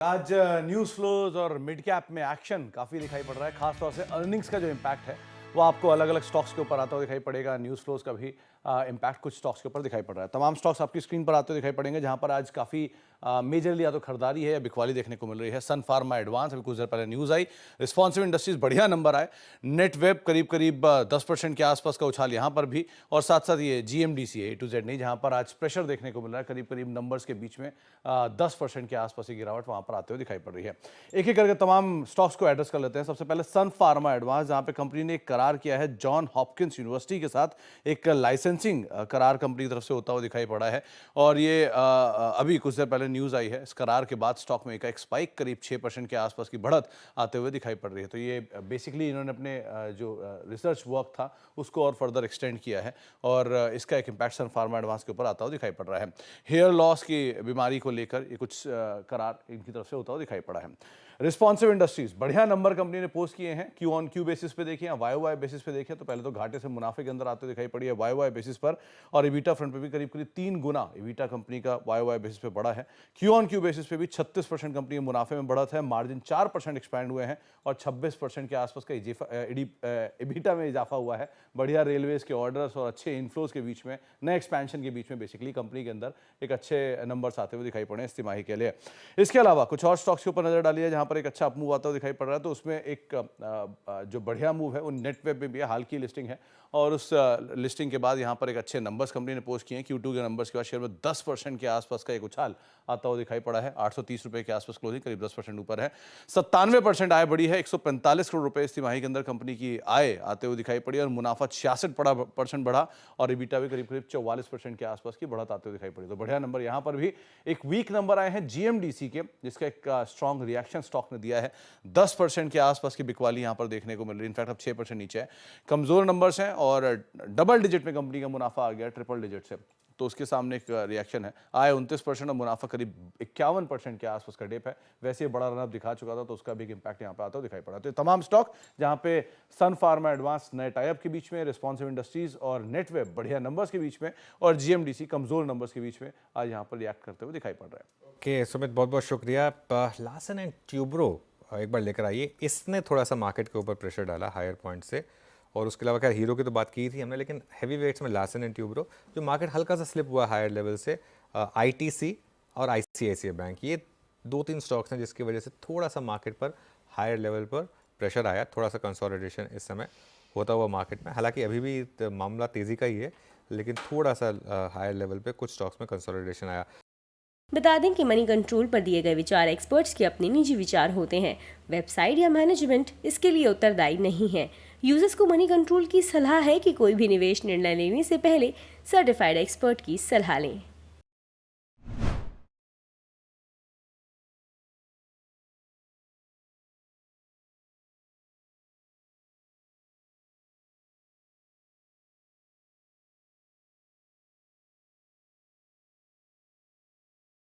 आज news flows और mid cap में एक्शन काफ़ी दिखाई पड़ रहा है। खासतौर से अर्निंग्स का जो इम्पैक्ट है वो आपको अलग अलग स्टॉक्स के ऊपर आता हुआ दिखाई पड़ेगा। न्यूज़ फ्लोज का भी इम्पैक्ट कुछ स्टॉक्स के ऊपर दिखाई पड़ रहा है। तमाम स्टॉक्स आपकी स्क्रीन पर आते हुए दिखाई पड़ेंगे, जहां पर आज काफ़ी मेजरली या तो खरीदारी है या बिकवाली देखने को मिल रही है। सन फार्मा एडवांस, अभी कुछ देर पहले न्यूज़ आई, रिस्पॉन्सिव इंडस्ट्रीज बढ़िया नंबर आए। नेट वेब करीब करीब 10% के आसपास का उछाल यहाँ पर भी, और साथ साथ ये GMDC A to Z नहीं, जहाँ पर आज प्रेशर देखने को मिल रहा है। करीब करीब नंबर्स के बीच में 10% के आसपास की गिरावट वहाँ पर आते हुए दिखाई पड़ रही है। एक एक करके तमाम स्टॉक्स को एड्रेस कर लेते हैं। सबसे पहले सन फार्मा एडवांस, जहाँ पे कंपनी ने एक करार किया है जॉन हॉपकिंस यूनिवर्सिटी के साथ। एक लाइसेंसिंग करार कंपनी की तरफ से होता हुआ दिखाई पड़ा है, और ये अभी कुछ देर पहले न्यूज़ आई है। इस करार के बाद स्टॉक में एक स्पाइक करीब 6% के आसपास की बढ़त आते हुए दिखाई पड़ रही है। तो ये बेसिकली इन्होंने अपने जो रिसर्च वर्क था उसको और फर्दर एक्सटेंड किया है, और इसका एक इम्पैक्ट सन फार्मा एडवांस के ऊपर आता हुआ दिखाई पड़ रहा है। हेयर लॉस की बीमारी को लेकर ये कुछ करार इनकी तरफ से होता हुआ दिखाई पड़ा है। रिस्पॉन्सिव इंडस्ट्रीज बढ़िया नंबर कंपनी ने पोस्ट किए हैं। क्यू ऑन क्यू बेसिस पे देखिए, वाई वाई बेसिस पे देखिए तो पहले तो घाटे से मुनाफे के अंदर आते दिखाई पड़ी है वाई वाई बेसिस पर, और इबिटा फ्रंट पे भी करीब करीब 3 गुना इबिटा कंपनी का वाई वाई बेसिस पे बढ़ा है। क्यू ऑन क्यू बेसिस पे भी 36% कंपनी के मुनाफे में बढ़त है। मार्जिन 4% एक्सपैंड हुए हैं, और 26% के आसपास का इबिटा में इजाफा हुआ है। बढ़िया रेलवेज के ऑर्डर्स और अच्छे इनफ्लोज के बीच में, नए एक्सपेंशन के बीच में बेसिकली कंपनी के अंदर एक अच्छे नंबर्स आते हुए दिखाई पड़े हैं इस तिमाही के लिए। इसके अलावा कुछ और स्टॉक्स के ऊपर नजर डाली है जहां पर एक अच्छा अप मूव आता हुआ दिखाई पड़ रहा है। तो उसमें एक जो बढ़िया मूव है वो नेट वेब में भी है। हाल की लिस्टिंग है, और उस लिस्टिंग के बाद यहाँ पर एक अच्छे नंबर्स कंपनी ने पोस्ट किए हैं। Q2 के नंबर्स के बाद शेयर में 10% के आसपास का एक उछाल आता हुआ दिखाई पड़ा है। 830 रुपए के आसपास क्लोजिंग, करीब 10% ऊपर है। 97% आय बढ़ी है। 145 करोड़ रुपए इस तिमाही के अंदर कंपनी की आय आते हुए दिखाई पड़ी, और मुनाफा 66% बढ़ा, और इबिटा भी करीब करीब 44% के आसपास की बढ़त आते हुए दिखाई पड़ी। तो बढ़िया नंबर यहाँ पर भी। एक वीक नंबर आए हैं GMDC के, जिसका एक स्ट्रॉन्ग रिएक्शन स्टॉक ने दिया है। 10% के आसपास की बिकवाली यहाँ पर देखने को मिल रही है। इनफैक्ट अब 6% नीचे है। कमजोर नंबर्स हैं, और डबल डिजिट में कंपनी का मुनाफा आ गया ट्रिपल डिजिट से, तो उसके सामने एक रिएक्शन है। आय 29% और मुनाफा करीब 51% के आसपास का डिप है। वैसे ही बड़ा रनअप दिखा चुका था, तो उसका भी इम्पैक्ट यहाँ पे आता हुआ दिखाई पड़ा। तो ये तमाम स्टॉक जहाँ पे सन फार्मा एडवांस नए टाइप के बीच में, रिस्पॉन्सिव इंडस्ट्रीज और नेटवेब बढ़िया नंबर्स के बीच में, और GMDC कमजोर नंबर्स के बीच में आज यहाँ पर रिएक्ट करते हुए दिखाई पड़ रहा है। ओके सुमित, बहुत बहुत शुक्रिया। लार्सन एंड ट्यूब्रो एक बार लेकर आइए। इसने थोड़ा सा मार्केट के ऊपर प्रेशर डाला हायर पॉइंट से, और उसके अलावा खैर हीरो की तो बात की थी हमने, लेकिन हैवी वेट्स में लार्सन एंड ट्यूब्रो जो मार्केट हल्का सा स्लिप हुआ हायर लेवल से, ITC और ICICI बैंक, ये 2-3 स्टॉक्स हैं जिसकी वजह से थोड़ा सा मार्केट पर हायर लेवल पर प्रेशर आया। थोड़ा सा कंसोलिडेशन इस समय होता हुआ मार्केट में, हालांकि अभी भी मामला तेज़ी का ही है, लेकिन थोड़ा सा हायर लेवल पे कुछ स्टॉक्स में कंसोलिडेशन आया। बता दें कि मनी कंट्रोल पर दिए गए विचार एक्सपर्ट्स के अपने निजी विचार होते हैं। वेबसाइट या मैनेजमेंट इसके लिए उत्तरदायी नहीं है। यूजर्स को मनी कंट्रोल की सलाह है कि कोई भी निवेश निर्णय लेने से पहले सर्टिफाइड एक्सपर्ट की सलाह लें।